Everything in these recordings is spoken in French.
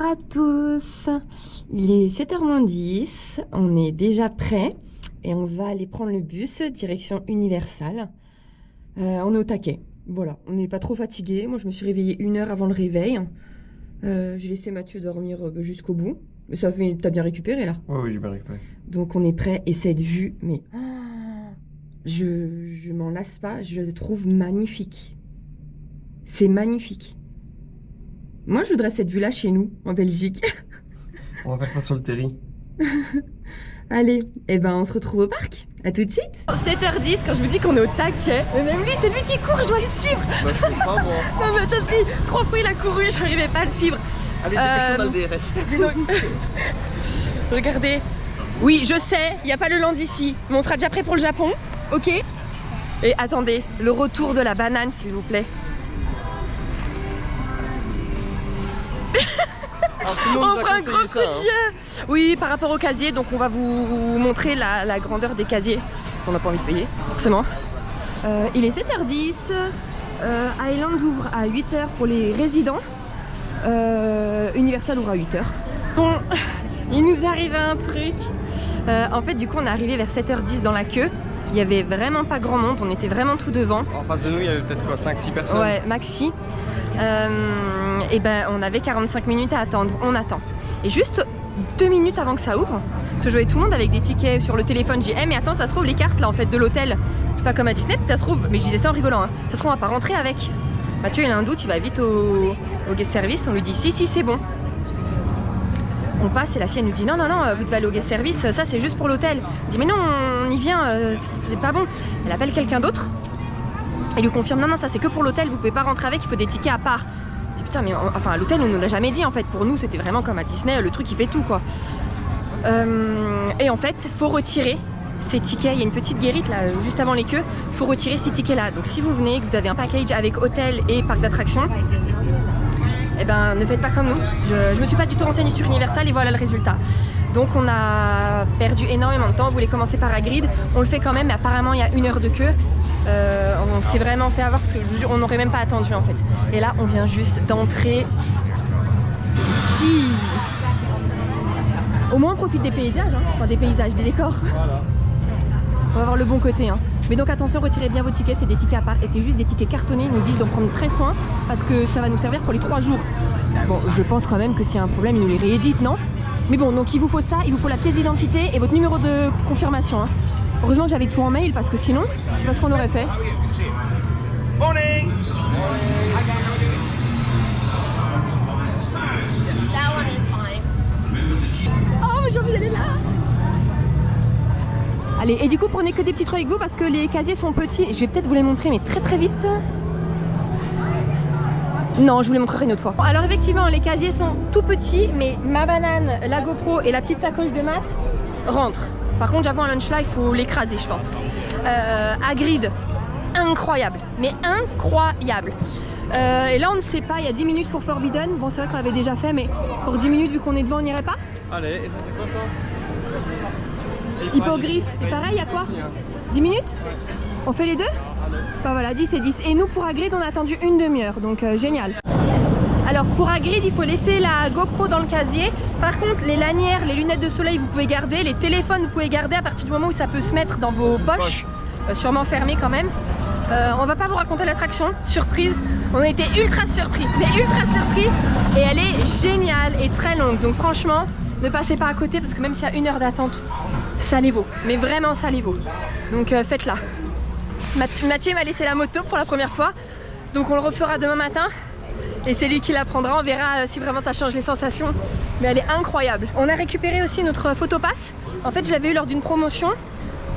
à tous, il est 7h moins 10, on est déjà prêts et on va aller prendre le bus direction Universal. On est au taquet, voilà, on n'est pas trop fatigué. Moi je me suis réveillée 1 heure avant le réveil. J'ai laissé Mathieu dormir jusqu'au bout. Mais ça fait, t'as bien récupéré là? Oui, j'ai bien récupéré. Donc on est prêt et cette vue, mais je m'en lasse pas, je la trouve magnifique. C'est magnifique. Moi, je voudrais cette vue-là chez nous, en Belgique. On va faire ça sur le terri. Allez, eh ben, on se retrouve au parc. À tout de suite. 7h10, quand je me dis qu'on est au taquet. Mais même lui, c'est lui qui court, je dois le suivre. Bah, je cours pas, moi. Non, mais attends, si, 3 fois il a couru, j'arrivais pas à le suivre. Allez, dépêche-toi dans le DRS. Dis donc. Regardez. Oui, je sais, il n'y a pas le land ici. Mais on sera déjà prêt pour le Japon, ok? Et attendez, le retour de la banane, s'il vous plaît. On prend un gros coup de vieux. Oui, par rapport au casier, donc on va vous montrer la grandeur des casiers qu'on n'a pas envie de payer, forcément. Il est 7h10, Island ouvre à 8h pour les résidents, Universal ouvre à 8h. Bon, il nous arrive un truc. En fait, du coup, on est arrivé vers 7h10 dans la queue. Il y avait vraiment pas grand monde, on était vraiment tout devant. En face de nous, il y avait peut-être quoi, 5-6 personnes. Ouais, maxi. Et ben on avait 45 minutes à attendre, on attend. Et juste 2 minutes avant que ça ouvre, parce que je voyais tout le monde avec des tickets sur le téléphone, j'ai dit hey, mais attends, ça se trouve les cartes là en fait de l'hôtel, c'est pas comme à Disney, ça se trouve, mais je disais ça en rigolant, hein, ça se trouve on va pas rentrer avec. Mathieu il a un doute, il va vite au guest service, on lui dit si c'est bon. On passe et la fille elle nous dit non, vous devez aller au guest service, ça c'est juste pour l'hôtel. Je dis mais non, on y vient, c'est pas bon. Elle appelle quelqu'un d'autre. Elle lui confirme non, ça c'est que pour l'hôtel, vous pouvez pas rentrer avec, il faut des tickets à part. Je dis putain, mais enfin l'hôtel on nous l'a jamais dit en fait, pour nous c'était vraiment comme à Disney, le truc il fait tout quoi. Et en fait, faut retirer ces tickets, il y a une petite guérite là juste avant les queues, faut retirer ces tickets là. Donc si vous venez, que vous avez un package avec hôtel et parc d'attractions, eh ben ne faites pas comme nous. Je me suis pas du tout renseignée sur Universal et voilà le résultat. Donc on a perdu énormément de temps, on voulait commencer par Hagrid, on le fait quand même mais apparemment il y a 1 heure de queue. On s'est vraiment fait avoir parce que je vous jure, on n'aurait même pas attendu en fait. Et là on vient juste d'entrer ici. Au moins on profite des paysages, hein. Enfin, des paysages, des décors. Voilà. On va voir le bon côté. Hein. Mais donc attention, retirez bien vos tickets, c'est des tickets à part et c'est juste des tickets cartonnés, ils nous disent d'en prendre très soin parce que ça va nous servir pour les 3 jours. Bon, je pense quand même que s'il y a un problème, ils nous les rééditent, non? Mais bon, donc il vous faut ça, il vous faut la pièce d'identité et votre numéro de confirmation. Hein. Heureusement que j'avais tout en mail parce que sinon, je sais pas ce qu'on aurait fait. Morning. Oh, mais j'ai envie d'aller là. Allez, et du coup, prenez que des petits trucs avec vous parce que les casiers sont petits. Je vais peut-être vous les montrer, mais très vite. Non, je vous les montrerai une autre fois. Alors effectivement, les casiers sont tout petits, mais ma banane, la GoPro et la petite sacoche de maths rentrent. Par contre, j'avoue, un lunch là, il faut l'écraser, je pense. Hagrid, incroyable, mais incroyable. Et là, on ne sait pas, il y a 10 minutes pour Forbidden. Bon, c'est vrai qu'on l'avait déjà fait, mais pour 10 minutes, vu qu'on est devant, on n'irait pas. Allez, et ça, c'est quoi ça? Hippogriffe. Et pareil, il y a quoi? 10 minutes? On fait les deux? Bah voilà, 10 et 10. Et nous, pour Hagrid, on a attendu 1 demi-heure, donc génial. Alors, pour Hagrid, il faut laisser la GoPro dans le casier. Par contre, les lanières, les lunettes de soleil, vous pouvez garder. Les téléphones, vous pouvez garder à partir du moment où ça peut se mettre dans vos poches. Sûrement fermées quand même. On va pas vous raconter l'attraction, surprise. On a été ultra surpris, mais ultra surpris. Et elle est géniale et très longue. Donc franchement, ne passez pas à côté parce que même s'il y a 1 heure d'attente, ça les vaut. Mais vraiment, ça les vaut. Donc faites-la. Mathieu m'a laissé la moto pour la première fois. Donc on le refera demain matin. Et c'est lui qui la prendra. On verra si vraiment ça change les sensations. Mais elle est incroyable. On a récupéré aussi notre photopass. En fait, je l'avais eu lors d'une promotion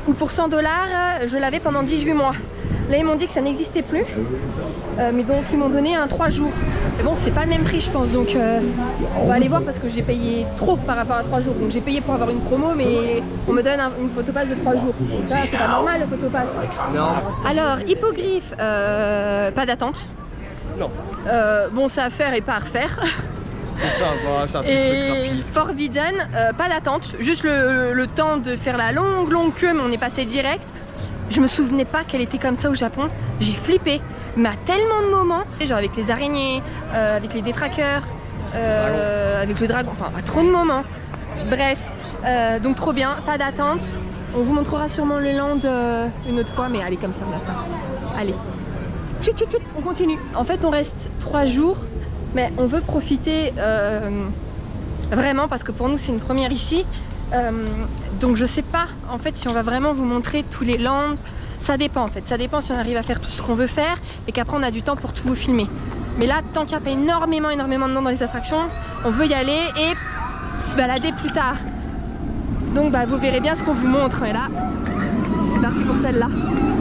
où pour 100 $, je l'avais pendant 18 mois. Là, ils m'ont dit que ça n'existait plus. Mais donc, ils m'ont donné un 3 jours. Mais bon, c'est pas le même prix, je pense. Donc, on va aller voir parce que j'ai payé trop par rapport à 3 jours. Donc, j'ai payé pour avoir une promo, mais on me donne une photopass de 3 jours. Ça, c'est pas normal, le photopass. Non. Alors, hippogriffe, pas d'attente. Non. Bon, c'est à faire et pas à refaire. C'est ça, voilà, ça. Et Forbidden, pas d'attente. Juste le temps de faire la longue queue, mais on est passé direct. Je me souvenais pas qu'elle était comme ça au Japon. J'ai flippé. Mais à tellement de moments, genre avec les araignées, avec les détraqueurs, avec le dragon, enfin pas trop de moments. Bref, donc trop bien, pas d'attente. On vous montrera sûrement le land une autre fois, mais allez comme ça on attend. Allez, chut, chut, chut, on continue. En fait on reste 3 jours, mais on veut profiter vraiment parce que pour nous c'est une première ici. Donc je sais pas en fait si on va vraiment vous montrer tous les lands. Ça dépend en fait, ça dépend si on arrive à faire tout ce qu'on veut faire et qu'après on a du temps pour tout vous filmer. Mais là, tant qu'il n'y a pas énormément de noms dans les attractions, on veut y aller et se balader plus tard. Donc bah, vous verrez bien ce qu'on vous montre. Et là, c'est parti pour celle-là.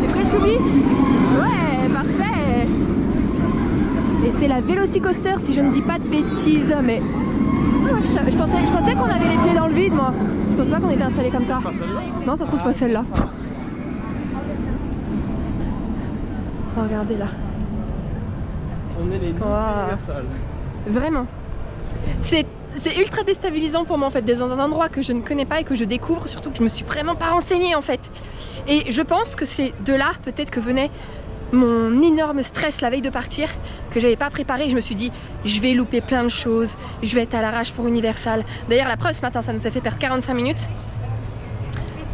T'es prêt, Choubi? Ouais, parfait. Et c'est la Velocicoaster, si je ne dis pas de bêtises. Mais je pensais qu'on avait les pieds dans le vide, moi. Je pensais pas qu'on était installé comme ça. Non, ça se trouve pas celle-là. Oh, regardez là. On est les Universal. Vraiment. C'est ultra déstabilisant pour moi en fait, d'être dans un endroit que je ne connais pas et que je découvre, surtout que je me suis vraiment pas renseignée en fait. Et je pense que c'est de là peut-être que venait mon énorme stress la veille de partir, que j'avais pas préparé. Je me suis dit, je vais louper plein de choses, je vais être à l'arrache pour Universal. D'ailleurs la preuve ce matin, ça nous a fait perdre 45 minutes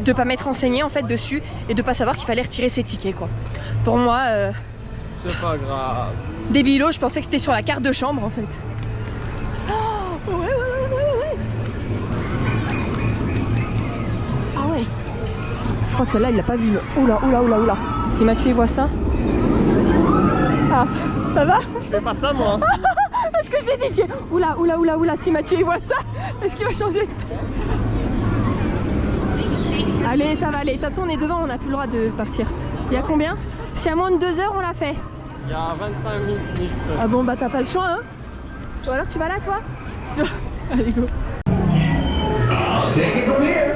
de pas m'être renseignée en fait dessus et de pas savoir qu'il fallait retirer ses tickets quoi. Pour moi, c'est pas grave. Débilo, je pensais que c'était sur la carte de chambre en fait. Oh, ouais. Ah ouais. Je crois que celle-là il l'a pas vu. Oula. Si Mathieu il voit ça. Ah, ça va? Je fais pas ça moi. Est-ce que j'ai dit oula. Si Mathieu il voit ça, est-ce qu'il va changer de tête? Allez, ça va aller. De toute façon, on est devant, on n'a plus le droit de partir. Il y a combien? Si à moins de 2 heures, on l'a fait. Il y a 25 minutes. Ah bon, bah t'as pas le choix, hein? Ou alors tu vas là, toi? Allez, go. I'll take it from here.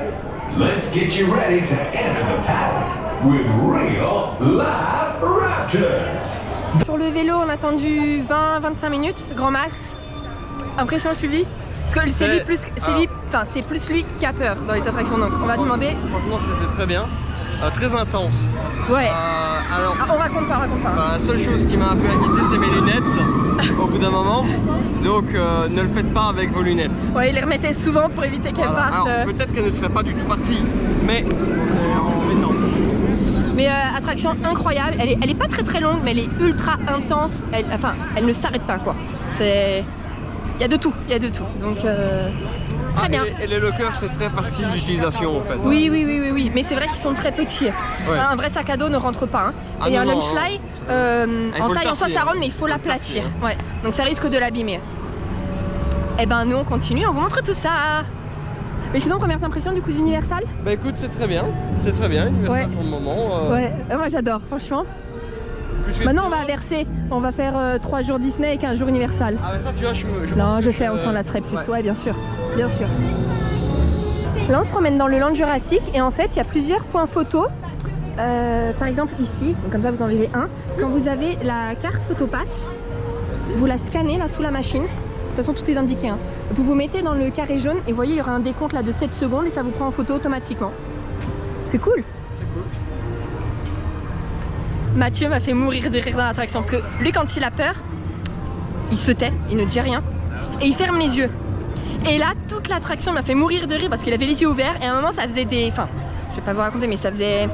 Let's get you ready to enter the paddock with real live Raptors. Sur le vélo, on a attendu 20-25 minutes, grand max. Impression, Choubi? Parce que c'est plus lui qui a peur dans les attractions, donc on va demander. Franchement, c'était très bien, très intense. Ouais. Alors, on raconte pas. La seule chose qui m'a un peu inquiété, c'est mes lunettes au bout d'un moment. Donc ne le faites pas avec vos lunettes. Ouais, il les remettait souvent pour éviter qu'elles partent. Alors peut-être qu'elles ne seraient pas du tout parties, mais en mettant. Mais attraction incroyable, elle est pas très longue, mais elle est ultra intense. Elle ne s'arrête pas quoi. Il y a de tout. Donc très bien. Et les lockers, c'est très facile d'utilisation en fait. Oui. Mais c'est vrai qu'ils sont très petits. Ouais. Un vrai sac à dos ne rentre pas. Hein. Et un lunchlight, en taille en soi ça rentre, mais il faut l'aplatir. Ouais. Donc ça risque de l'abîmer. Et ben nous on continue, on vous montre tout ça. Mais sinon, premières impressions du coup d'Universal? Bah écoute, c'est très bien Universal pour le moment. Ouais, moi j'adore, franchement. Maintenant on va inverser, on va faire 3 jours Disney et 15 jours Universal. Ah mais ça tu vois, je sais, on s'en lasserait plus, ouais bien sûr. Là on se promène dans le land Jurassic et en fait il y a plusieurs points photo. Par exemple ici, donc comme ça vous en verrez un. Quand vous avez la carte PhotoPass, vous la scannez là sous la machine. De toute façon tout est indiqué. Hein. Vous vous mettez dans le carré jaune et vous voyez il y aura un décompte là de 7 secondes et ça vous prend en photo automatiquement. C'est cool. Mathieu m'a fait mourir de rire dans l'attraction parce que lui quand il a peur, il se tait, il ne dit rien et il ferme les yeux. Et là toute l'attraction m'a fait mourir de rire parce qu'il avait les yeux ouverts et à un moment ça faisait des... Enfin, je vais pas vous raconter mais ça faisait...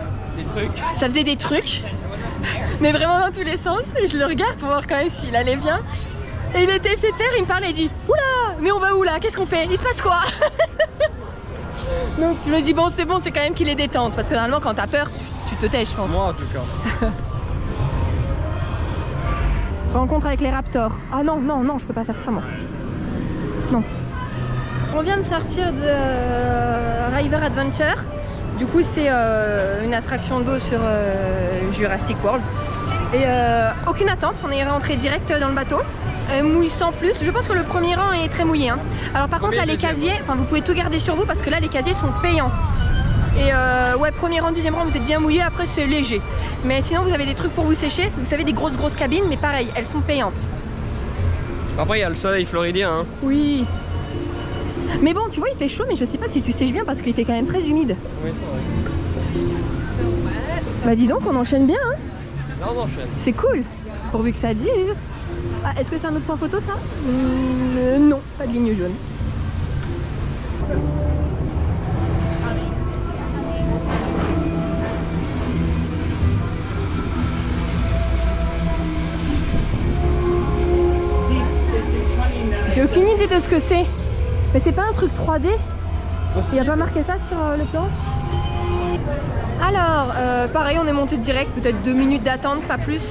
Ça faisait des trucs, mais vraiment dans tous les sens et je le regarde pour voir quand même s'il allait bien. Et il était fait taire, il me parlait et dit « Oula, mais on va où là? Qu'est-ce qu'on fait? Il se passe quoi ?» Donc je me dis bon c'est quand même qu'il est détente parce que normalement quand t'as peur tu te tais je pense. Moi en tout cas. Rencontre avec les Raptors. Ah non, je peux pas faire ça moi. Non. On vient de sortir de River Adventure. Du coup c'est une attraction d'eau sur Jurassic World. Et aucune attente, on est rentré direct dans le bateau. Mouille sans plus. Je pense que le premier rang est très mouillé. Hein. Alors par contre là les casiers, vous pouvez tout garder sur vous parce que là les casiers sont payants. Et ouais, premier rang, deuxième rang, vous êtes bien mouillé, après c'est léger. Mais sinon vous avez des trucs pour vous sécher. Vous savez des grosses cabines, mais pareil, elles sont payantes. Après il y a le soleil floridien. Hein. Oui. Mais bon, tu vois, il fait chaud, mais je sais pas si tu sèches bien parce qu'il fait quand même très humide. Oui, c'est vrai. Bah dis donc, on enchaîne bien. Hein. Là on enchaîne. C'est cool, pourvu que ça dure. Ah, est-ce que c'est un autre point photo ça? Non, pas de ligne jaune. J'ai aucune idée de ce que c'est. Mais c'est pas un truc 3D? Il n'y a pas marqué ça sur le plan? Alors, pareil, on est monté direct, peut-être 2 minutes d'attente, pas plus.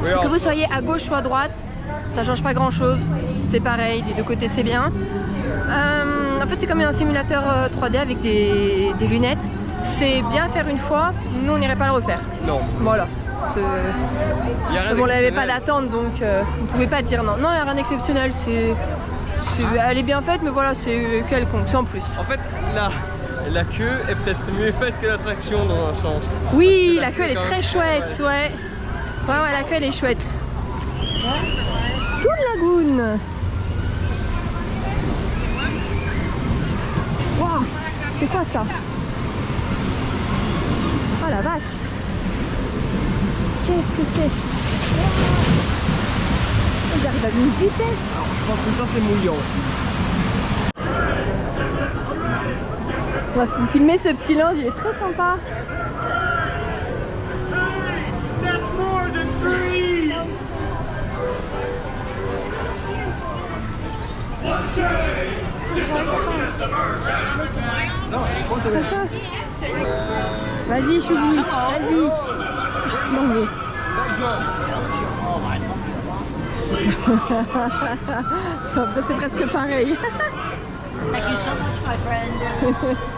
Oui, que vous soyez à gauche ou à droite, ça change pas grand chose. C'est pareil, des deux côtés c'est bien. En fait, c'est comme un simulateur 3D avec des lunettes. C'est bien à faire une fois, nous on n'irait pas le refaire. Non. Voilà. On n'avait pas d'exceptionnel. d'attente donc on ne pouvait pas dire non. Non, il n'y a rien d'exceptionnel. Elle est bien faite, mais voilà, c'est quelconque, sans plus. En fait, la queue est peut-être mieux faite que l'attraction dans un sens. Oui, la queue elle est très chouette, ouais. Ouais, la queue elle est chouette. Toon Lagoon. Waouh, c'est quoi ça? Oh la vache. Qu'est-ce que c'est? Il arrive à une vitesse. Je pense que ça c'est mouillant. On va vous filmer ce petit linge, il est très sympa. Vas-y Choubi, vas-y. Non mais... ça c'est presque pareil. Thank you so much, my friend.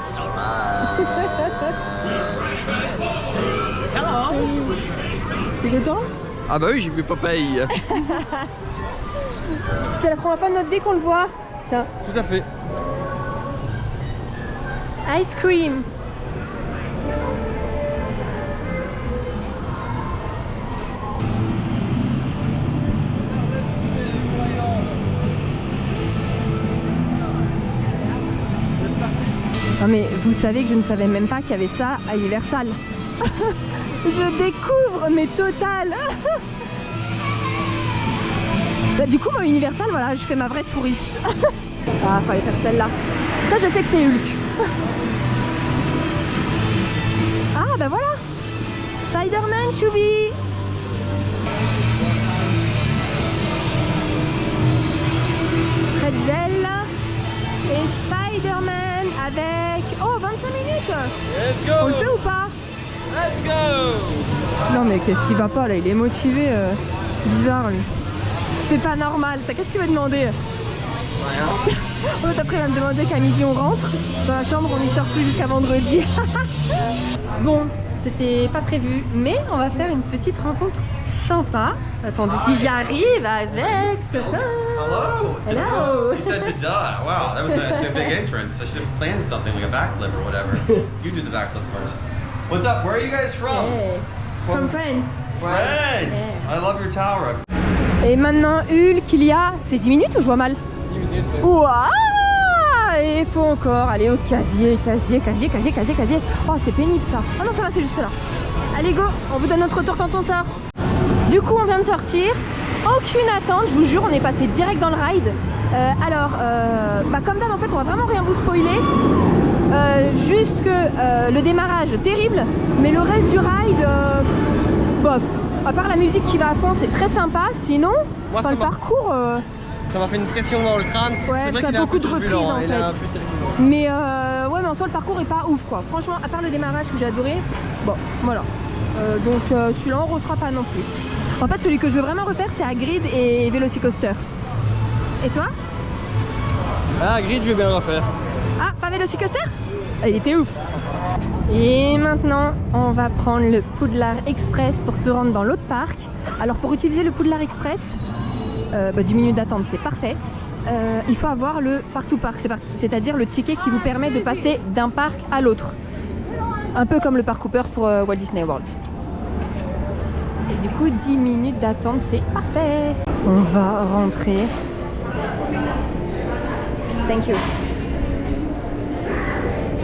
So much. Hello. Tu es content? Ah bah oui, j'ai vu Popeye. C'est la première fois de notre vie qu'on le voit. Tiens. Tout à fait. Ice cream. Non mais vous savez que je ne savais même pas qu'il y avait ça à Universal. Je découvre, mais total. Bah, du coup, moi, Universal, voilà, je fais ma vraie touriste. Ah, fallait faire celle-là. Ça, je sais que c'est Hulk. Ah, bah voilà. Spider-Man, Choubi. Pretzel et Spider-Man avec... Oh, 25 minutes. Let's go. On le fait ou pas? Let's go. Non mais qu'est-ce qui va pas là? Il est motivé, bizarre lui. C'est pas normal. Qu'est-ce que tu veux demander? Rien. Oh, après il va me demander qu'à midi on rentre. Dans la chambre on n'y sort plus jusqu'à vendredi. Bon, c'était pas prévu, mais on va faire une petite rencontre sympa. Attendez, si j'y arrive avec... Tata. Hello. Hello. You said da. Wow, that's a big entrance. I should have planned something like a backflip or whatever. You do the backflip first. What's up? Where are you guys from? Hey. From France. France. I love your tower. Et maintenant Hulk, il y a... C'est 10 minutes ou je vois mal? 10 minutes. Ouah! Et il faut encore aller au casier. Oh, c'est pénible ça. Ah non, ça va, c'est juste là. Allez, go, on vous donne notre retour quand on sort. Du coup, on vient de sortir. Aucune attente, je vous jure, on est passé direct dans le ride. Comme d'hab, en fait, on va vraiment rien vous spoiler. Juste que le démarrage, terrible. Mais le reste du ride, bof. À part la musique qui va à fond, c'est très sympa. Sinon, Moi, le parcours... Ça m'a fait une pression dans le crâne. Ouais, c'est vrai ça a qu'il a beaucoup de reprises en fait. Mais en soi le parcours est pas ouf quoi. Franchement, à part le démarrage que j'ai adoré, bon voilà. Donc celui-là on refera pas non plus. En fait celui que je veux vraiment refaire c'est Hagrid et Velocicoaster. Et toi? Ah, Grid, je vais bien le refaire. Ah, pas Velocicoaster? Ah, il était ouf. Et maintenant on va prendre le Poudlard Express pour se rendre dans l'autre parc. Alors pour utiliser le Poudlard Express, 10 minutes d'attente c'est parfait. Il faut avoir le park to park, c'est-à-dire le ticket qui vous permet de passer d'un parc à l'autre. Un peu comme le Park Hopper pour Walt Disney World. Et du coup 10 minutes d'attente c'est parfait. On va rentrer. Thank you.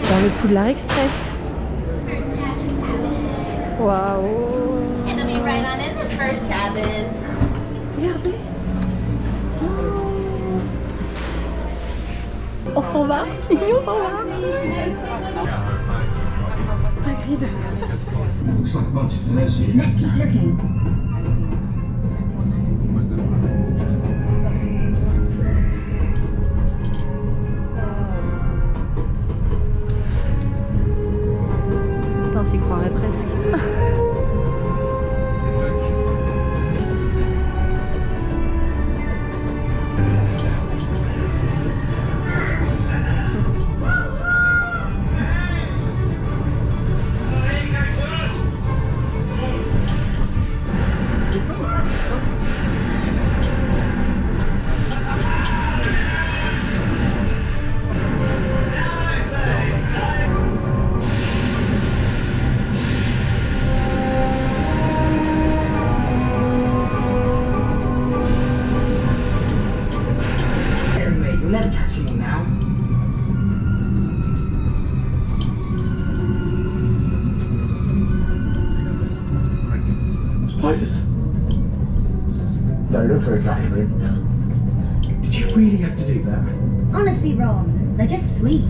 Dans le Poudlard Express. Waouh. And then we ride on in this first cabin. Regardez. s'en va. On s'en va. Hagrid. Looks like a bunch of nurses. On s'y croirait presque. You'll never catch him now. Spiders. No, look very accurate. Did you really have to do that? Honestly, Ron, they're just sweet.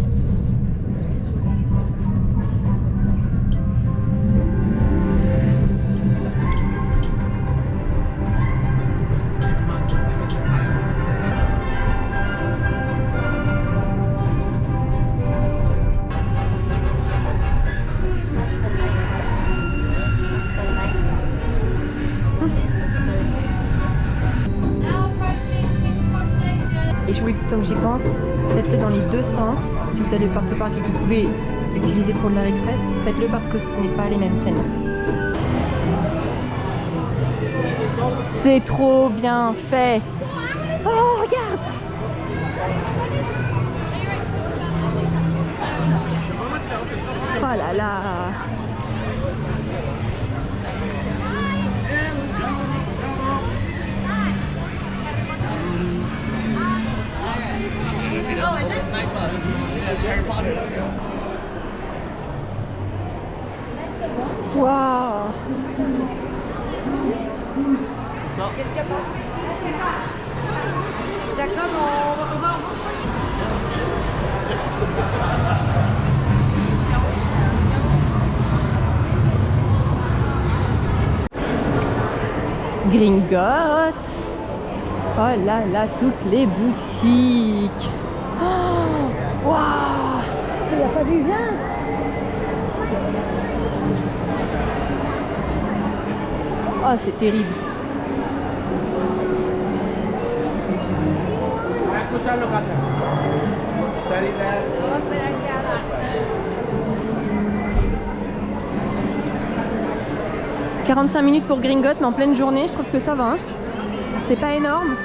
Et je vous le dis tant que j'y pense, faites-le dans les deux sens. Si vous allez au porte-parc et que vous pouvez utiliser pour l'Air Express, faites-le parce que ce n'est pas les mêmes scènes. C'est trop bien fait. Oh, regarde! Oh là là! Waouh! Jacob, on va. Gringotte! Oh là là, toutes les boutiques! Oh, waouh! Tu l'as pas vu, viens! Oh, c'est terrible! « 45 minutes pour Gringotte, mais en pleine journée, je trouve que ça va. Hein. C'est pas énorme.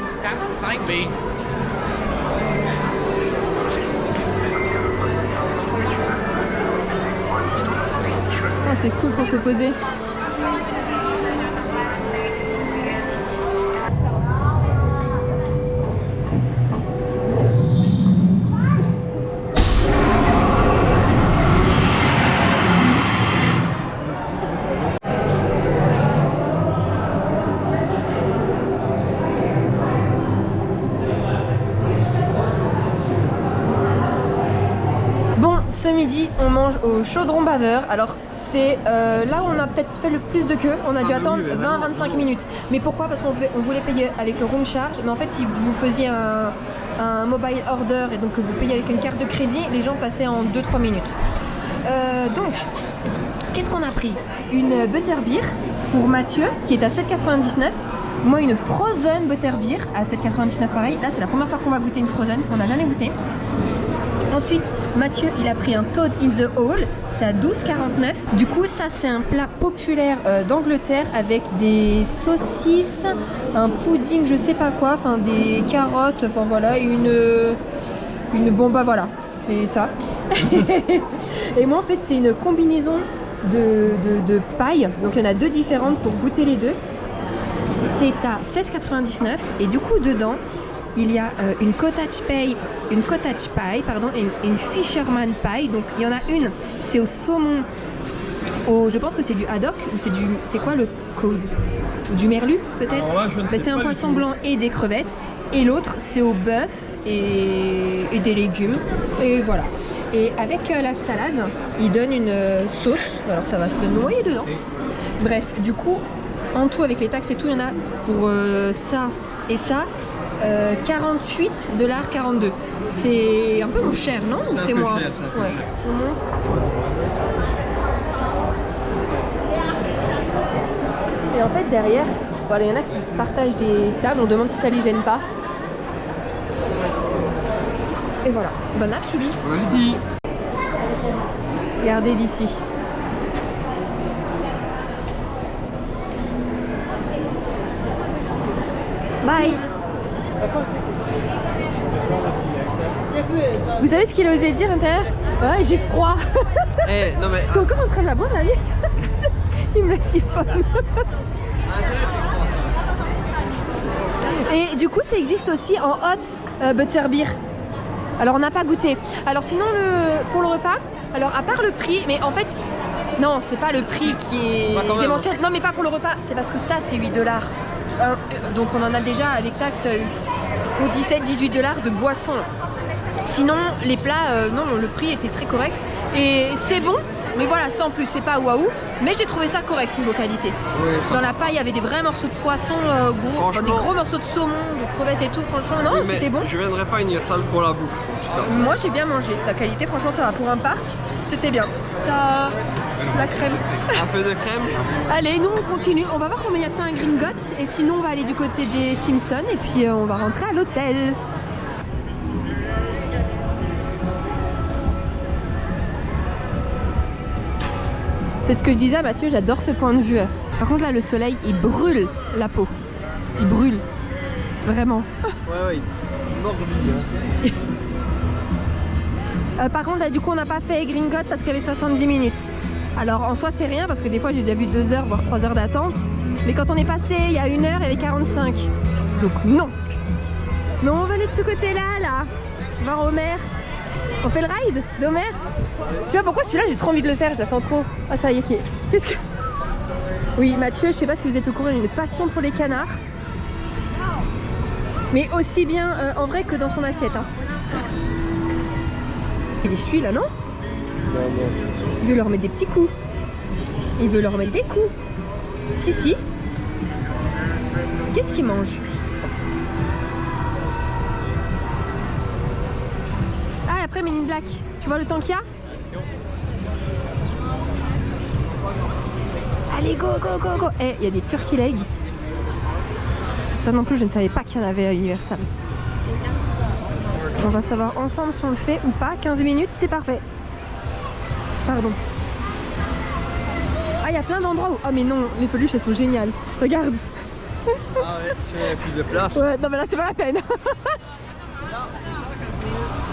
Oh, c'est cool pour se poser. Ce midi, on mange au Chaudron Baveur. Alors, c'est là où on a peut-être fait le plus de queue. On a dû attendre 20-25 minutes. Mais pourquoi? Parce qu'on voulait payer avec le room charge. Mais en fait, si vous faisiez un mobile order et donc que vous payez avec une carte de crédit, les gens passaient en 2-3 minutes. Donc, qu'est-ce qu'on a pris? Une butterbeer pour Mathieu qui est à 7,99. Moi, une frozen butterbeer à 7,99 pareil. Là, c'est la première fois qu'on va goûter une frozen. On n'a jamais goûté. Ensuite, Mathieu, il a pris un Toad in the Hole, c'est à 12,49. Du coup, ça, c'est un plat populaire d'Angleterre avec des saucisses, un pudding, je sais pas quoi, enfin des carottes, enfin voilà, une bombe, voilà, c'est ça. Et moi, en fait, c'est une combinaison de pailles, donc il y en a deux différentes pour goûter les deux. C'est à 16,99 et du coup, dedans, il y a une cottage pie et une fisherman pie. Donc il y en a une, c'est au saumon, je pense que c'est du haddock ou c'est quoi le code? Du merlu peut-être? C'est un poisson blanc et des crevettes. Et l'autre c'est au bœuf et des légumes. Et voilà. Et avec la salade, ils donnent une sauce. Alors ça va se noyer dedans. Bref, du coup, en tout avec les taxes et tout, il y en a pour ça et ça. 48,42 $. C'est un peu moins cher, non? Ou c'est moins cher, ça. Ouais. On montre. Et en fait derrière, voilà, il y en a qui partagent des tables, on demande si ça les gêne pas. Et voilà. Bonne app, Choubi. Vas-y. Regardez d'ici. Bye. Vous savez ce qu'il osait dire à l'intérieur? Ouais, j'ai froid. Eh, non mais. T'es encore en train de la boire, la vie? Il me la siphonne. Et du coup, ça existe aussi en hot butterbeer. Alors, on n'a pas goûté. Alors, sinon, pour le repas, alors à part le prix, mais en fait, non, c'est pas le prix qui est démentiel. Non, mais pas pour le repas, c'est parce que ça, c'est 8 $. Donc, on en a déjà avec taxes pour 17-18 $ de boissons. Sinon, les plats, non, le prix était très correct. Et c'est bon, mais voilà, sans plus, c'est pas waouh. Mais j'ai trouvé ça correct, niveau qualité. Oui, dans la paille, il y avait des vrais morceaux de poisson, gros, des gros morceaux de saumon, de crevettes et tout. Franchement, non, oui, c'était bon. Je viendrai pas à Universal pour la bouffe. Moi, j'ai bien mangé. La qualité, franchement, ça va pour un parc. C'était bien. T'as la crème. Un peu de crème. Allez, nous, on continue. On va voir combien il y a de temps à Gringotts. Et sinon, on va aller du côté des Simpsons. Et puis, on va rentrer à l'hôtel. C'est ce que je disais à Mathieu, j'adore ce point de vue. Par contre là le soleil il brûle la peau. Il brûle. Vraiment. Ouais, il mord. Par contre là du coup on n'a pas fait Gringotts parce qu'il y avait 70 minutes. Alors en soi c'est rien parce que des fois j'ai déjà vu 2 heures voire 3 heures d'attente. Mais quand on est passé il y a 1 heure il y avait 45. Donc non. Mais on va aller de ce côté là. Voir Homer. On fait le ride d'Homer? Je sais pas pourquoi celui-là j'ai trop envie de le faire, je l'attends trop. Ah ça y est, qu'est-ce que... Oui Mathieu, je sais pas si vous êtes au courant, il a une passion pour les canards. Mais aussi bien en vrai que dans son assiette. Hein. Il est celui-là, non? Il veut leur mettre des petits coups. Il veut leur mettre des coups. Si. Qu'est-ce qu'il mange? Ah après Men in Black. Tu vois le temps qu'il y a? Allez, go. Eh, il y a des turkey legs. Ça non plus, je ne savais pas qu'il y en avait à Universal. On va savoir ensemble si on le fait ou pas. 15 minutes, c'est parfait. Pardon. Ah, il y a plein d'endroits où... Oh mais non, les peluches, elles sont géniales. Regarde. Ah ouais, il y a plus de place. Ouais, non mais là, c'est pas la peine.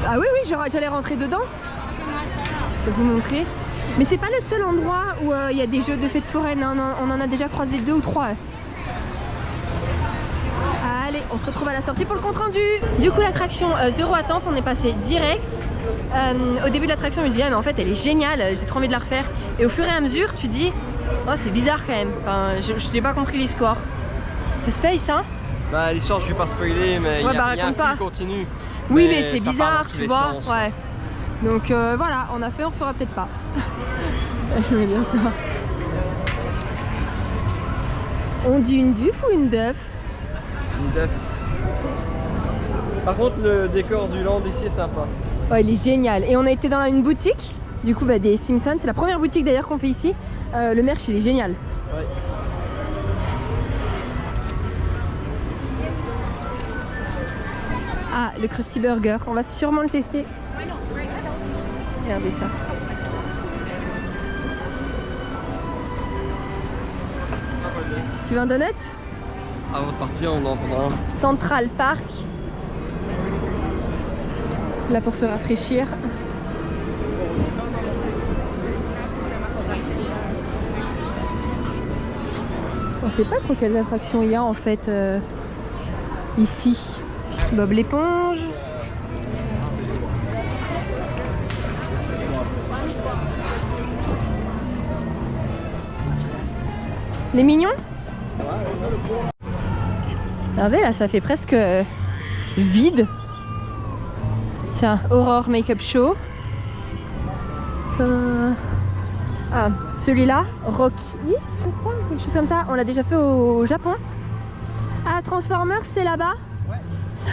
Ah oui, j'allais rentrer dedans. Je vais vous montrer. Mais c'est pas le seul endroit où il y a des jeux de fête foraine. Hein. On en a déjà croisé 2 ou 3. Allez, on se retrouve à la sortie pour le compte rendu. Du coup, l'attraction, 0 attente, on est passé direct. Au début de l'attraction, je me dis, ah mais en fait, elle est géniale, j'ai trop envie de la refaire. Et au fur et à mesure, tu dis, oh, c'est bizarre quand même. Enfin, je n'ai pas compris l'histoire. C'est space, hein? Bah, l'histoire, je vais pas spoiler, mais il y a un fil continu. Oui, mais c'est bizarre, tu vois. Sens. Ouais. Donc voilà, on a fait, on fera peut-être pas. J'aimais bien ça. On dit une duf ou une dœuf? Une dœuf. Par contre, le décor du land ici est sympa. Oh, il est génial. Et on a été dans une boutique, du coup, des Simpsons. C'est la première boutique d'ailleurs qu'on fait ici. Le merch, il est génial. Ouais. Ah, le Krusty Burger. On va sûrement le tester. Regardez ça. Tu veux un donut? Avant de partir, on en prendra un. Central Park. Là pour se rafraîchir. On sait pas trop quelles attractions il y a en fait ici. Bob l'éponge. Les mignons? Regardez là, ça fait presque vide. Tiens, Aurore Make-up Show. Ah, celui-là, Rocky, je crois, quelque chose comme ça. On l'a déjà fait au Japon. Ah, Transformers, c'est là-bas. Ouais.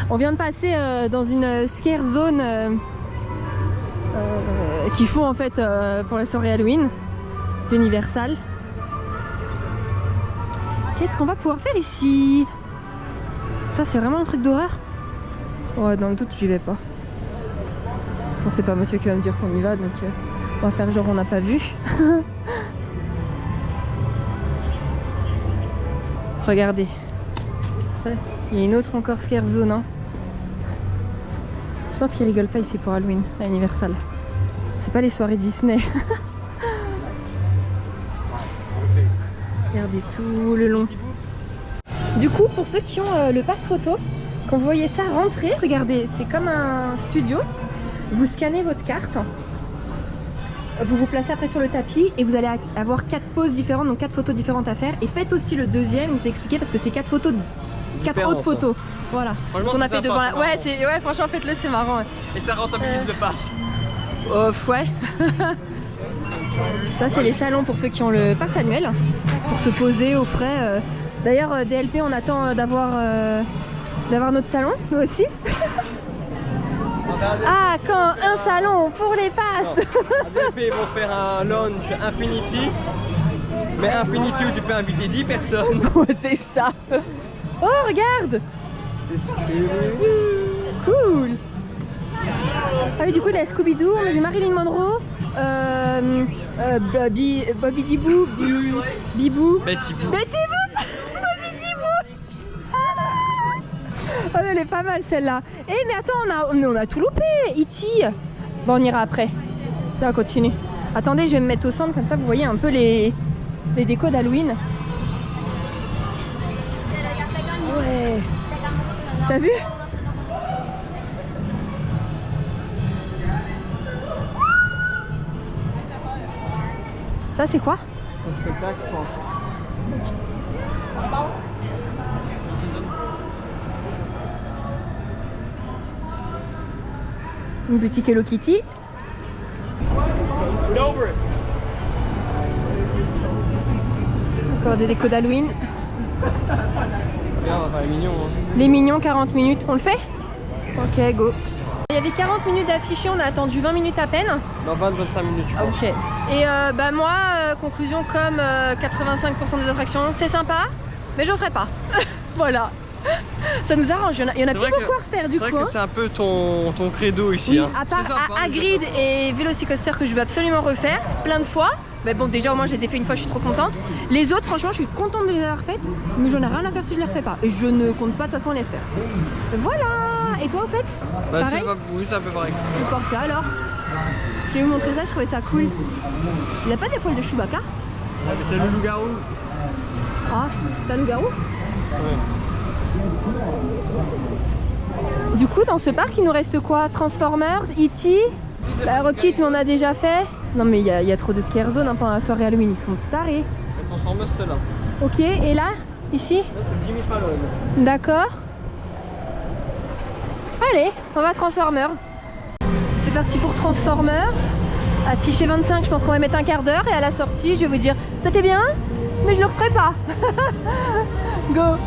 On vient de passer dans une scare zone qu'ils font en fait pour la soirée Halloween d'Universal. Qu'est-ce qu'on va pouvoir faire ici? Ça, c'est vraiment un truc d'horreur. Ouais, dans le doute, j'y vais pas. Bon, c'est pas Mathieu qui va me dire qu'on y va, donc on va faire genre on n'a pas vu. Regardez. Il y a une autre encore scare zone. Hein. Je pense qu'ils rigolent pas ici pour Halloween, à Universal. C'est pas les soirées Disney. Regardez tout le long. Du coup, pour ceux qui ont le pass photo, quand vous voyez ça rentrer, regardez, c'est comme un studio. Vous scannez votre carte, vous vous placez après sur le tapis et vous allez avoir 4 poses différentes, donc 4 photos différentes à faire. Et faites aussi le deuxième, vous expliquez parce que c'est 4 photos, 4 autres photos. Voilà. Donc on a fait devant la... Ouais, franchement faites-le, c'est marrant. Ouais. Et ça rentabilise le pass. Ouais. Ça c'est les salons pour ceux qui ont le pass annuel, pour se poser au frais. D'ailleurs DLP on attend d'avoir notre salon, nous aussi. Ah, quand un salon pour les passes. À DLP ils vont faire un lounge Infinity. Mais Infinity où tu peux inviter 10 personnes. Ouais, c'est ça. Oh regarde. C'est super. Cool. Ah oui, du coup il y a Scooby-Doo, on a vu Marilyn Monroe, Bobby Dibou, Bibou, Betty Boo. Betty Boo, Bobby Dibou. Oh, elle est pas mal celle-là. Eh mais attends, on a tout loupé. E.T. Bon, on ira après. Là, on continue. Attendez, je vais me mettre au centre comme ça vous voyez un peu les décos d'Halloween. Ouais. T'as vu? Ça c'est quoi? C'est un spectacle, je pense. Une boutique Hello Kitty. Encore des décos d'Halloween. Bien, on va faire les mignons. Hein. Les mignons, 40 minutes. On le fait? Ok, go. Il y avait 40 minutes d'affiché, on a attendu 20 minutes à peine. Dans 20-25 minutes, je pense. Ok. Et bah moi, conclusion comme 85% des attractions, c'est sympa, mais je ferai pas. Voilà. Ça nous arrange, il y en a plus beaucoup à refaire du coup. C'est vrai que c'est un peu ton credo ici. Oui, hein. à part Hagrid et Velocicoaster que je veux absolument refaire plein de fois. Mais bon, déjà au moins je les ai fait une fois, je suis trop contente. Les autres, franchement, je suis contente de les avoir faites, mais j'en ai rien à faire si je les refais pas. Et je ne compte pas de toute façon les refaire. Voilà. Et toi, au fait? Bah, pareil? oui, c'est un peu pareil. Je peux en refaire alors. Je vais vous montrer ça, je trouvais ça cool. Il a pas d'épaule de Chewbacca? Ah, mais c'est le loup-garou. Ah, c'est un loup-garou? Ouais. Du coup, dans ce parc, il nous reste quoi? Transformers, E.T. La Rocket, mais on a déjà fait. Non, mais il y a trop de scare zone hein, pendant la soirée Halloween, ils sont tarés. Le Transformers, c'est là. Ok, et là? Ici? Là, c'est Jimmy Fallon. D'accord. Allez, on va Transformers. C'est parti pour Transformers. Affiché 25, je pense qu'on va mettre un quart d'heure. Et à la sortie, je vais vous dire, c'était bien, mais je le referai pas. Go.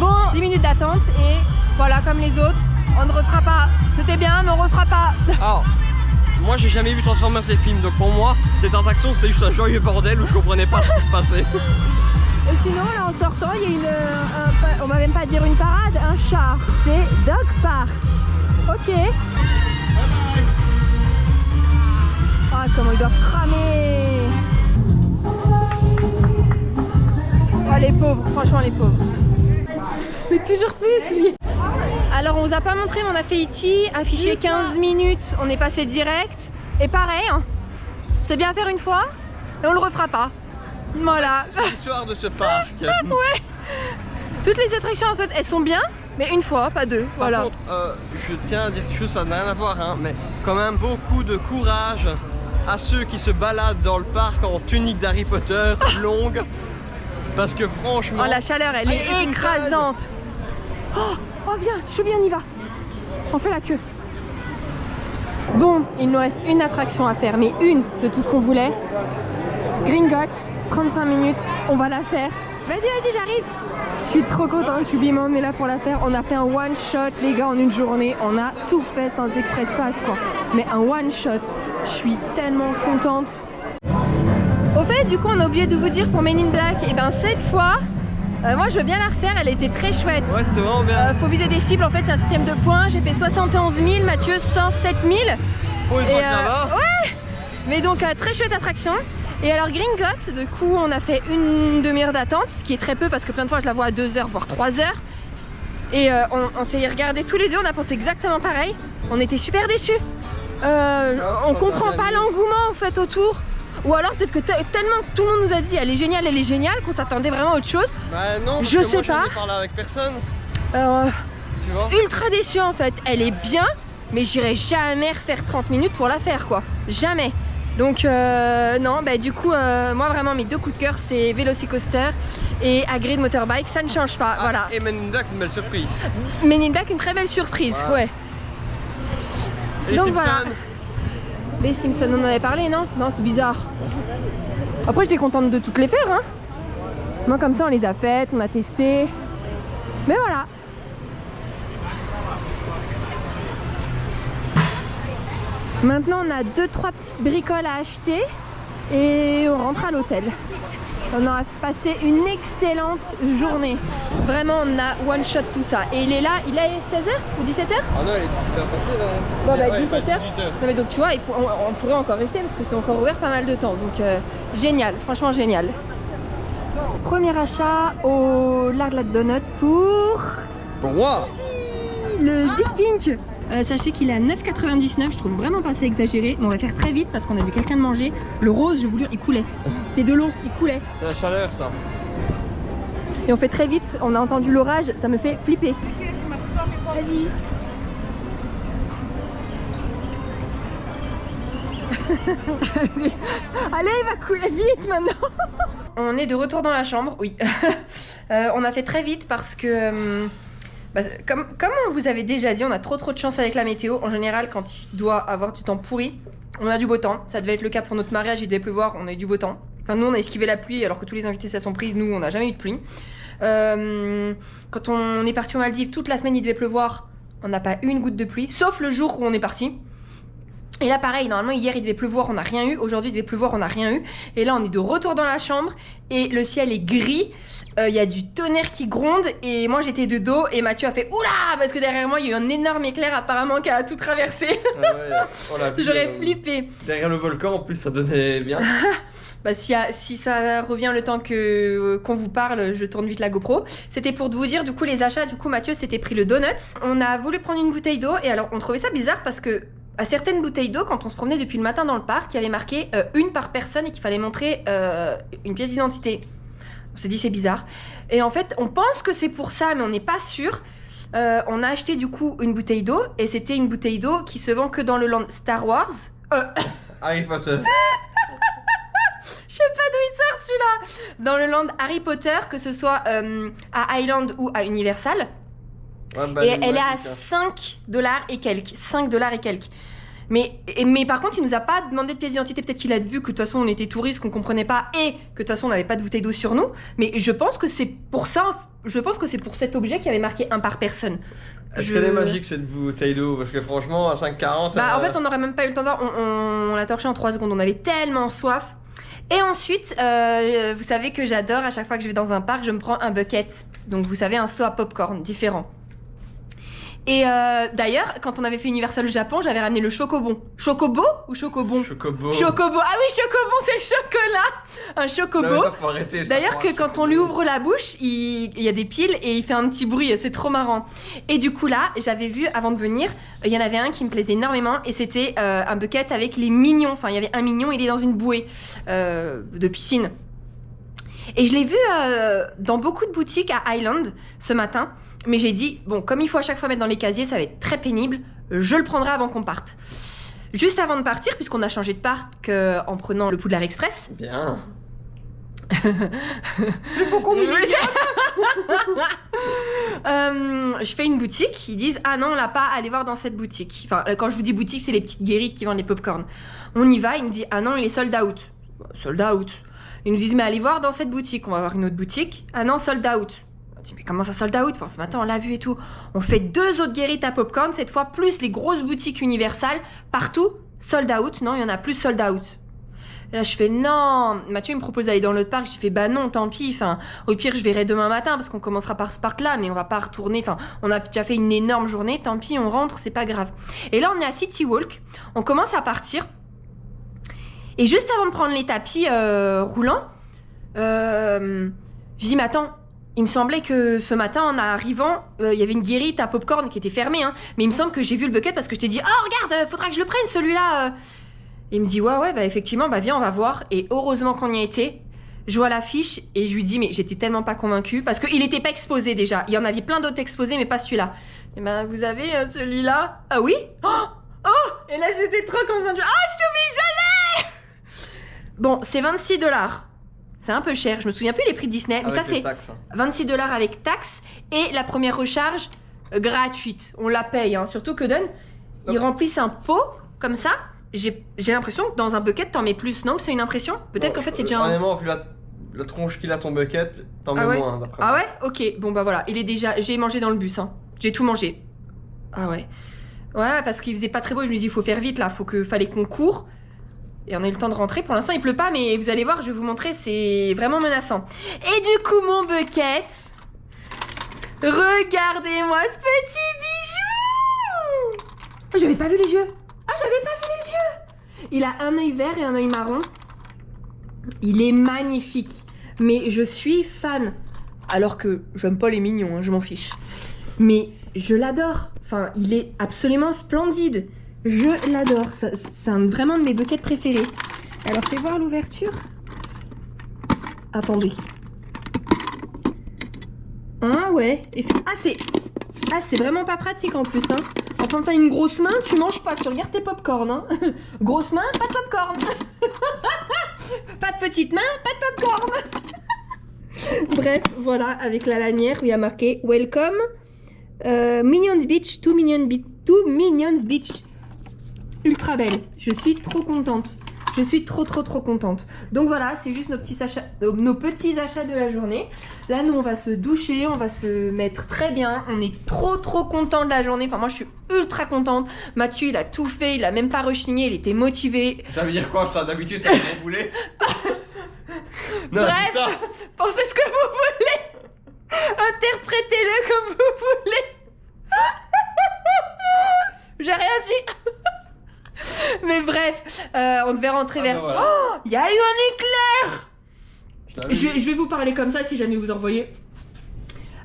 Bon, 10 minutes d'attente et voilà, comme les autres, on ne refera pas. C'était bien, mais on refera pas. Alors, moi j'ai jamais vu Transformers les films, donc pour moi, cette attraction c'était juste un joyeux bordel où je comprenais pas ce qui se passait. Et sinon, là en sortant, il y a on va même pas dire une parade, un char. C'est Dog Park. Ok. Ah, comment ils doivent cramer. Oh les pauvres, franchement les pauvres. Mais toujours plus lui. Alors on vous a pas montré mais on a fait E.T. affiché 15 minutes, on est passé direct. Et pareil, hein, c'est bien à faire une fois et on le refera pas. Voilà. C'est l'histoire de ce parc. Ouais. Toutes les attractions en fait, elles sont bien, mais une fois, pas deux. Par Voilà. contre, je tiens à dire quelque chose, ça n'a rien à voir, hein, mais quand même beaucoup de courage à ceux qui se baladent dans le parc en tunique d'Harry Potter longue. Parce que franchement... Oh la chaleur, elle est écrasante. Oh viens, on y va. On fait la queue. Bon, il nous reste une attraction à faire, mais une de tout ce qu'on voulait. Gringotts, 35 minutes, on va la faire. Vas-y, j'arrive. Je suis trop contente, Chubby on est là pour la faire. On a fait un one shot, les gars, en une journée. On a tout fait sans express pass, quoi. Mais un one shot, je suis tellement contente. Au fait, du coup, on a oublié de vous dire pour Men in Black, et ben cette fois, moi je veux bien la refaire, elle était très chouette. Ouais, c'était vraiment bien. Faut viser des cibles, en fait, c'est un système de points. J'ai fait 71 000, Mathieu 107 000. Pour une fois que là-bas. Ouais. Mais donc, très chouette attraction. Et alors Gringotts, du coup on a fait une demi-heure d'attente, ce qui est très peu parce que plein de fois je la vois à 2 heures voire 3 heures. Et on s'est regardé tous les deux, on a pensé exactement pareil. On était super déçus. On comprend pas l'engouement en fait autour. Ou alors peut-être que tellement que tout le monde nous a dit elle est géniale qu'on s'attendait vraiment à autre chose. Bah non, parce je que sais moi, pas. J'en ai parlé avec personne. Tu vois. Ultra déçu en fait, elle est bien, mais j'irai jamais refaire 30 minutes pour la faire quoi. Jamais. Donc non, bah du coup moi vraiment mes deux coups de cœur c'est Velocicoaster et Hagrid Motorbike, ça ne change pas, voilà. Et Men in Black, une belle surprise. Men in Black, une très belle surprise, ouais. Et donc Simpson. voilà. Les Simpsons, on en avait parlé, non? Non, c'est bizarre. Après j'étais contente de toutes les faire, hein. Moi comme ça on les a faites, on a testé. Mais voilà. Maintenant on a 2-3 petites bricoles à acheter et on rentre à l'hôtel. On a passé une excellente journée. Vraiment on a one shot tout ça. Et il est là, il est 16h ou 17h? Ah non, elle est 18h passée là. Bon bah Ouais, 17h. Non mais donc tu vois, on pourrait encore rester parce que c'est encore ouvert pas mal de temps. Donc génial, franchement génial. Premier achat au Larglat Donuts pour moi. le Big Pink. Sachez qu'il est à 9,99, je trouve vraiment pas assez exagéré. Mais on va faire très vite parce qu'on a vu quelqu'un de manger. Le rose, je vous jure, il coulait. C'était de l'eau, il coulait. C'est la chaleur ça. Et on fait très vite, on a entendu l'orage, ça me fait flipper. Vas-y. Allez, il va couler vite maintenant. On est de retour dans la chambre, oui. On a fait très vite parce que... comme on vous avait déjà dit, on a trop de chance avec la météo. En général, quand il doit avoir du temps pourri, on a du beau temps. Ça devait être le cas pour notre mariage, il devait pleuvoir, on a eu du beau temps. Enfin, nous, on a esquivé la pluie alors que tous les invités se sont pris. Nous, on n'a jamais eu de pluie. Quand on est parti aux Maldives, toute la semaine, il devait pleuvoir. On n'a pas eu une goutte de pluie, sauf le jour où on est parti. Et là, pareil, normalement, hier, il devait pleuvoir, on n'a rien eu. Aujourd'hui, il devait pleuvoir, on n'a rien eu. Et là, on est de retour dans la chambre et le ciel est gris. Il y a du tonnerre qui gronde et moi, j'étais de dos et Mathieu a fait « Oula !» parce que derrière moi, il y a eu un énorme éclair apparemment qui a tout traversé. Ah ouais, on l'a vu, J'aurais flippé. Derrière le volcan, en plus, ça donnait bien. Bah, si ça revient le temps qu'on vous parle, je tourne vite la GoPro. C'était pour vous dire, du coup, les achats. Du coup, Mathieu s'était pris le donut. On a voulu prendre une bouteille d'eau et alors, on trouvait ça bizarre parce que à certaines bouteilles d'eau, quand on se promenait depuis le matin dans le parc, il y avait marqué une par personne et qu'il fallait montrer une pièce d'identité. On s'est dit c'est bizarre. Et en fait, on pense que c'est pour ça, mais on n'est pas sûr. On a acheté du coup une bouteille d'eau et c'était une bouteille d'eau qui se vend que dans le land Star Wars. Harry Potter. Je sais pas d'où il sort celui-là. Dans le land Harry Potter, que ce soit à Island ou à Universal. Ouais, bah, Et elle est à 5$ et quelques. 5$ et quelques. Mais par contre, il nous a pas demandé de pièce d'identité. Peut-être qu'il a vu que de toute façon on était touristes, qu'on comprenait pas et que de toute façon on n'avait pas de bouteille d'eau sur nous. Mais je pense que c'est pour ça. Je pense que c'est pour cet objet qui avait marqué un par personne. Est-ce qu'elle est magique cette bouteille d'eau? Parce que franchement, à 5,40. Bah en fait, on n'aurait même pas eu le temps de voir. On l'a torché en 3 secondes. On avait tellement soif. Et ensuite, vous savez que j'adore, à chaque fois que je vais dans un parc, je me prends un bucket. Donc vous savez, un seau à popcorn différent. Et d'ailleurs, quand on avait fait Universal au Japon, j'avais ramené le chocobon. Chocobo ou chocobon? Chocobo. Chocobo. Ah oui, chocobon, c'est le chocolat. Un chocobo. Non, faut arrêter, d'ailleurs, que quand on lui ouvre la bouche, il y a des piles et il fait un petit bruit. C'est trop marrant. Et du coup là, j'avais vu avant de venir, il y en avait un qui me plaisait énormément et c'était un bucket avec les mignons. Enfin, il y avait un mignon, il est dans une bouée de piscine. Et je l'ai vu dans beaucoup de boutiques à Island ce matin. Mais j'ai dit, bon, comme il faut à chaque fois mettre dans les casiers, ça va être très pénible, je le prendrai avant qu'on parte. Juste avant de partir, puisqu'on a changé de parc en prenant le Poudlard Express. Bien. Il faut qu'on je fais une boutique, ils disent ah non on l'a pas, allez voir dans cette boutique. Enfin quand je vous dis boutique c'est les petites guérites qui vendent les popcorn. On y va, ils me disent ah non il est sold out. Sold out. Ils nous disent mais allez voir dans cette boutique, on va voir une autre boutique. Ah non sold out. On dit mais comment ça sold out? Enfin ce matin on l'a vu et tout. On fait 2 autres guérites à popcorn cette fois plus les grosses boutiques Universal partout sold out. Non il y en a plus sold out. Et là je fais non, Mathieu il me propose d'aller dans l'autre parc, j'ai fait bah non tant pis, enfin au pire je verrai demain matin parce qu'on commencera par ce parc là mais on va pas retourner, enfin on a déjà fait une énorme journée, tant pis on rentre, c'est pas grave. Et là on est à City Walk, on commence à partir et juste avant de prendre les tapis roulants, je dis mais attends, il me semblait que ce matin en arrivant il y avait une guérite à popcorn qui était fermée hein, mais il me semble que j'ai vu le bucket parce que je t'ai dit oh regarde faudra que je le prenne celui-là Il me dit ouais bah effectivement bah viens on va voir et heureusement qu'on y a été. Je vois l'affiche et je lui dis mais j'étais tellement pas convaincue parce qu'il était pas exposé déjà. Il y en avait plein d'autres exposés mais pas celui-là. Et ben vous avez celui-là. Ah oui. Oh et là j'étais trop contente. Oh je l'ai. Bon c'est $26. C'est un peu cher. Je me souviens plus les prix de Disney mais avec ça c'est $26 avec taxes et la première recharge gratuite. On la paye hein. Surtout que Don ils remplissent un pot comme ça. J'ai l'impression que dans un bucket t'en mets plus, non? C'est une impression? Peut-être qu'en fait c'est déjà un... Honnêtement, vu la tronche qu'il a ton bucket, t'en mets moins d'après moi. Ah ouais? Ok, bon bah voilà, il est déjà... J'ai mangé dans le bus, hein. J'ai tout mangé. Ah ouais. Ouais, parce qu'il faisait pas très beau, je me dis il faut faire vite là, fallait qu'on court. Et on a eu le temps de rentrer, pour l'instant il pleut pas, mais vous allez voir, je vais vous montrer, c'est vraiment menaçant. Et du coup mon bucket... Regardez-moi ce petit bijou! Oh, j'avais pas vu les yeux. Ah, j'avais pas vu les yeux! Il a un œil vert et un œil marron. Il est magnifique. Mais je suis fan. Alors que j'aime pas les mignons, hein, je m'en fiche. Mais je l'adore. Enfin, il est absolument splendide. Je l'adore. C'est vraiment de mes buckets préférés. Alors, fais voir l'ouverture. Attendez. Ah ouais. Ah, c'est vraiment pas pratique en plus, hein. Quand t'as une grosse main, tu manges pas, tu regardes tes popcorn, hein. Grosse main, pas de popcorn. Pas de petite main, pas de popcorn. Bref, voilà, avec la lanière où il y a marqué Welcome Minions Beach, 2 Minions Beach. Ultra belle, je suis trop contente. Je suis trop contente. Donc voilà, c'est juste nos petits achats de la journée. Là, nous, on va se doucher, on va se mettre très bien. On est trop content de la journée. Enfin, moi, je suis ultra contente. Mathieu, il a tout fait, il a même pas rechigné, il était motivé. Ça veut dire quoi ça? D'habitude, ça vous voulez? Bref, ça. Pensez ce que vous voulez. Interprétez-le comme vous voulez. J'ai rien dit. Mais bref, on devait rentrer vers... Voilà. Oh, il y a eu un éclair. Je vais vous parler comme ça si jamais vous en voyez.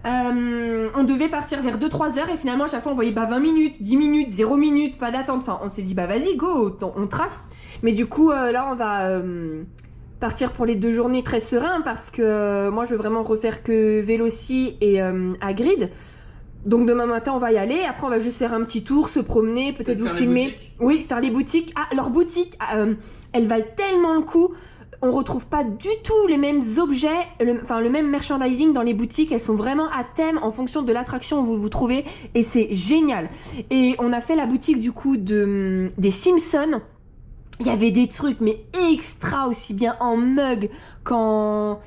On devait partir vers 2-3 heures et finalement à chaque fois on voyait 20 minutes, 10 minutes, 0 minutes, pas d'attente. Enfin on s'est dit vas-y go, on trace. Mais du coup là on va partir pour les 2 journées très serein parce que moi je veux vraiment refaire que Véloci et Hagrid. Donc demain matin on va y aller, après on va juste faire un petit tour, se promener, peut-être vous filmer. Oui, faire les boutiques. Ah, leurs boutiques, elles valent tellement le coup. On retrouve pas du tout les mêmes objets, le même merchandising dans les boutiques. Elles sont vraiment à thème en fonction de l'attraction où vous vous trouvez et c'est génial. Et on a fait la boutique du coup des Simpsons. Il y avait des trucs mais extra aussi bien en mug qu'en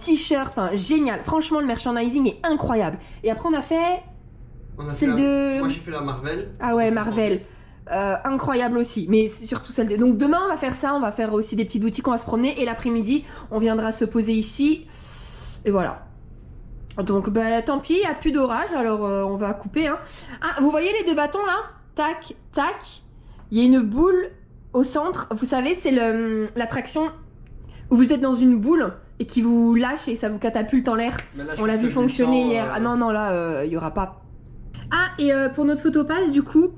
t-shirt, enfin génial. Franchement le merchandising est incroyable. Et après on a fait celle de... Moi j'ai fait la Marvel. Ah ouais Marvel. Incroyable aussi, mais surtout celle de... Donc demain on va faire ça, on va faire aussi des petites boutiques, on va se promener et l'après-midi on viendra se poser ici. Et voilà. Donc bah tant pis, il n'y a plus d'orage, alors on va couper hein. Ah vous voyez les 2 bâtons là? Tac, tac. Il y a une boule au centre, vous savez c'est l'attraction où vous êtes dans une boule et qui vous lâche et ça vous catapulte en l'air. On l'a vu fonctionner hier. Ah non là il y aura pas. Ah et pour notre photopass du coup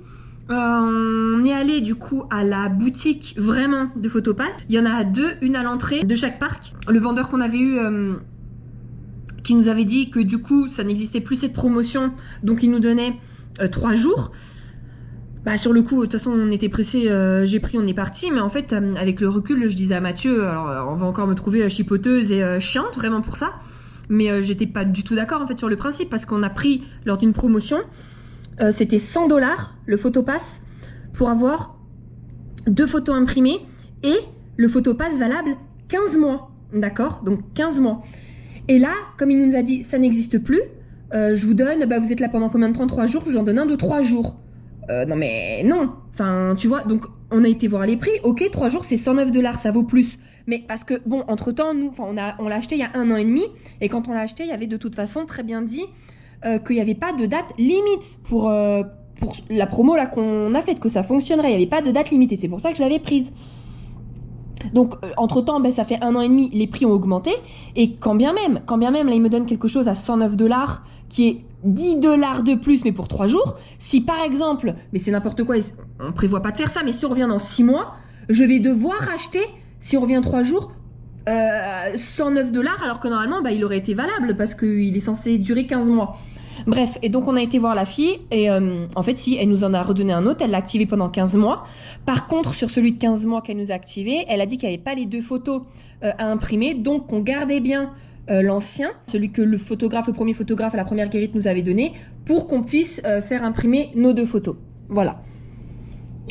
on est allé du coup à la boutique vraiment de photopass. Il y en a 2, une à l'entrée de chaque parc. Le vendeur qu'on avait eu qui nous avait dit que du coup ça n'existait plus cette promotion, donc il nous donnait 3 jours. Bah sur le coup de toute façon on était pressés, j'ai pris, on est parti, mais en fait avec le recul je disais à Mathieu, alors on va encore me trouver chipoteuse et chiante vraiment pour ça, Mais j'étais pas du tout d'accord en fait sur le principe parce qu'on a pris lors d'une promotion, c'était 100 $ le photopass pour avoir 2 photos imprimées et le photopass valable 15 mois. D'accord? Donc 15 mois. Et là, comme il nous a dit, ça n'existe plus, je vous donne, bah vous êtes là pendant combien de temps? 3 jours, je vous en donne un de 3 jours. Non mais non, enfin tu vois, donc on a été voir les prix, ok 3 jours c'est 109 $, ça vaut plus. Mais parce que bon, entre temps, nous, on l'a acheté il y a 1 an et demi, et quand on l'a acheté, il y avait de toute façon très bien dit qu'il n'y avait pas de date limite pour la promo là qu'on a faite, que ça fonctionnerait, il n'y avait pas de date limitée, c'est pour ça que je l'avais prise. Donc entre temps, ben, ça fait 1 an et demi, les prix ont augmenté, et quand bien même, là il me donne quelque chose à 109 $, qui est 10 $ de plus, mais pour 3 jours, si par exemple, mais c'est n'importe quoi, on prévoit pas de faire ça, mais si on revient dans 6 mois, je vais devoir acheter, si on revient 3 jours, 109 $, alors que normalement, bah, il aurait été valable, parce qu'il est censé durer 15 mois. Bref, et donc on a été voir la fille, et en fait, si, elle nous en a redonné un autre, elle l'a activé pendant 15 mois. Par contre, sur celui de 15 mois qu'elle nous a activé, elle a dit qu'il n'y avait pas les 2 photos à imprimer, donc qu'on gardait bien l'ancien, celui que le premier photographe à la première guérite nous avait donné, pour qu'on puisse faire imprimer nos 2 photos. Voilà.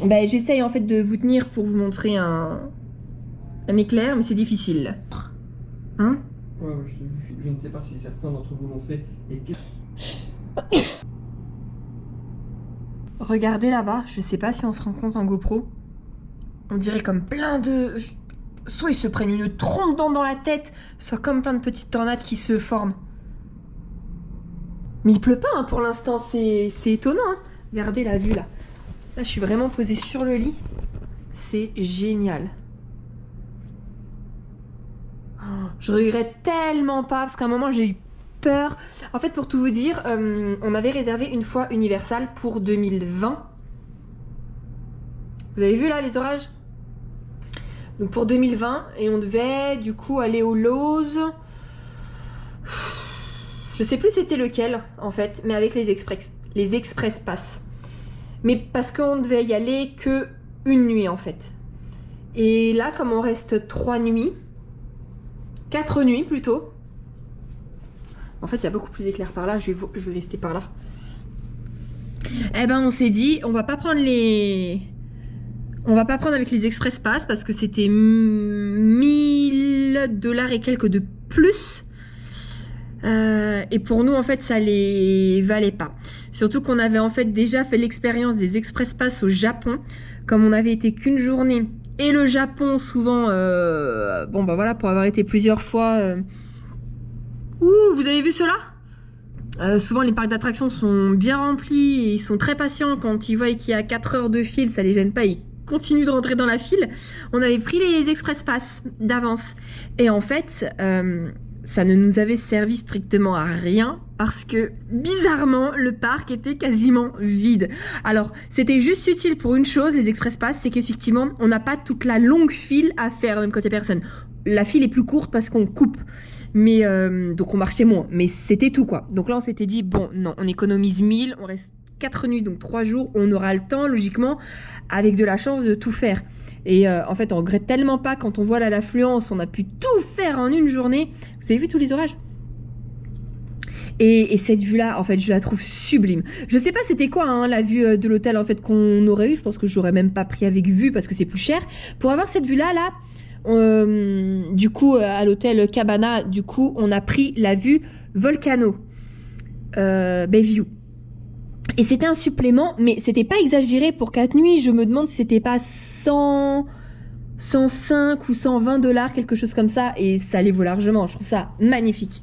Ben, j'essaye en fait de vous tenir pour vous montrer un éclair, mais c'est difficile. Hein? Ouais, je ne sais pas si certains d'entre vous l'ont fait. Regardez là-bas, je sais pas si on se rend compte en GoPro. On dirait comme plein de... Soit ils se prennent une trompe dans la tête, soit comme plein de petites tornades qui se forment. Mais il pleut pas hein, pour l'instant, c'est étonnant. Hein. Regardez la vue là. Là, je suis vraiment posée sur le lit. C'est génial. Oh, je regrette tellement pas, parce qu'à un moment j'ai eu peur. En fait, pour tout vous dire, on avait réservé une fois Universal pour 2020. Vous avez vu là les orages? Donc pour 2020, et on devait du coup aller au Lowe's. Je sais plus c'était lequel en fait, mais avec les Express Pass. Mais parce qu'on devait y aller que une nuit en fait. Et là, comme on reste 3 nuits, 4 nuits plutôt. En fait, il y a beaucoup plus d'éclairs par là, je vais rester par là. Eh ben, on s'est dit, on va pas prendre avec les Express Pass parce que c'était 1000 $ et quelques de plus. Et pour nous, en fait, ça les valait pas. Surtout qu'on avait en fait déjà fait l'expérience des Express Pass au Japon. Comme on avait été qu'une journée. Et le Japon, souvent, bon bah voilà, pour avoir été plusieurs fois... Ouh, vous avez vu cela? Souvent les parcs d'attractions sont bien remplis et ils sont très patients quand ils voient qu'il y a 4 heures de file, ça les gêne pas, ils continuent de rentrer dans la file. On avait pris les Express Pass d'avance et en fait ça ne nous avait servi strictement à rien parce que bizarrement le parc était quasiment vide. Alors c'était juste utile pour une chose, les Express Pass, c'est qu'effectivement on n'a pas toute la longue file à faire même quand il n'y a personne. La file est plus courte parce qu'on coupe. Mais donc on marchait moins, mais c'était tout quoi. Donc là on s'était dit bon non, on économise 1000, on reste 4 nuits donc 3 jours, on aura le temps logiquement avec de la chance de tout faire. Et en fait on regrette tellement pas quand on voit là l'affluence, on a pu tout faire en une journée. Vous avez vu tous les orages? Et cette vue là en fait je la trouve sublime. Je sais pas c'était quoi hein, la vue de l'hôtel en fait qu'on aurait eu, je pense que j'aurais même pas pris avec vue parce que c'est plus cher. Pour avoir cette vue là du coup à l'hôtel Cabana, du coup on a pris la vue Volcano Bayview et c'était un supplément mais c'était pas exagéré pour 4 nuits. Je me demande si c'était pas 105 ou 120 $, quelque chose comme ça, et ça les vaut largement. Je trouve ça magnifique.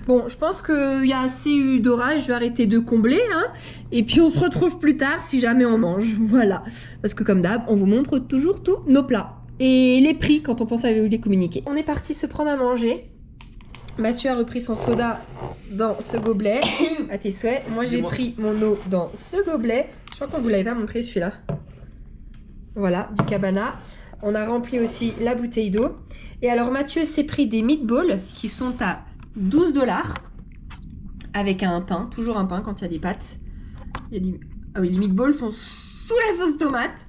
Bon, je pense qu'il y a assez eu d'orage, je vais arrêter de combler hein, et puis on se retrouve plus tard si jamais on mange, voilà, parce que comme d'hab on vous montre toujours tous nos plats et les prix quand on pense à les communiquer. On est parti se prendre à manger. Mathieu a repris son soda dans ce gobelet. À tes souhaits. Moi j'ai pris mon eau dans ce gobelet. Je crois qu'on vous l'avait pas montré celui-là. Voilà, du Cabana. On a rempli aussi la bouteille d'eau. Et alors Mathieu s'est pris des meatballs qui sont à 12 $. Avec un pain, toujours un pain quand il y a des pâtes. Ah oui, les meatballs sont sous la sauce tomate.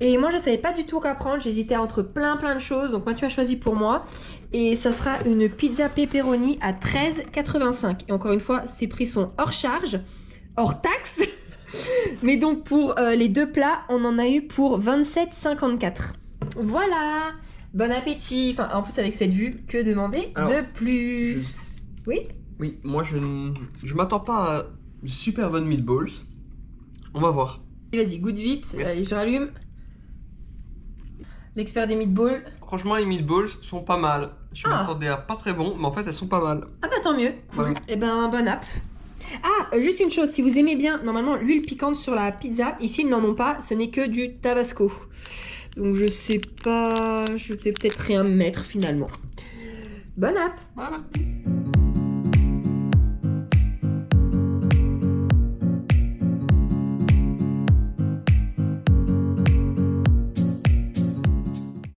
Et moi je savais pas du tout quoi prendre, j'hésitais entre plein de choses, donc Mathieu a choisi pour moi. Et ça sera une pizza pepperoni à 13,85. Et encore une fois, ces prix sont hors charge, hors taxe. Mais donc pour les deux plats, on en a eu pour 27,54. Voilà. Bon appétit. Enfin, en plus avec cette vue, que demander de plus? Oui. Oui, moi je m'attends pas à super bonnes meatballs. On va voir. Vas-y, goûte vite. Allez, je rallume. L'expert des meatballs. Franchement, les meatballs sont pas mal. Je m'attendais à pas très bon, mais en fait elles sont pas mal. Ah bah tant mieux. Cool. Voilà. Et ben bon app. Ah, juste une chose, si vous aimez bien, normalement l'huile piquante sur la pizza, ici ils n'en ont pas, ce n'est que du tabasco. Donc je sais pas, je vais peut-être rien mettre finalement. Bonne app. Voilà.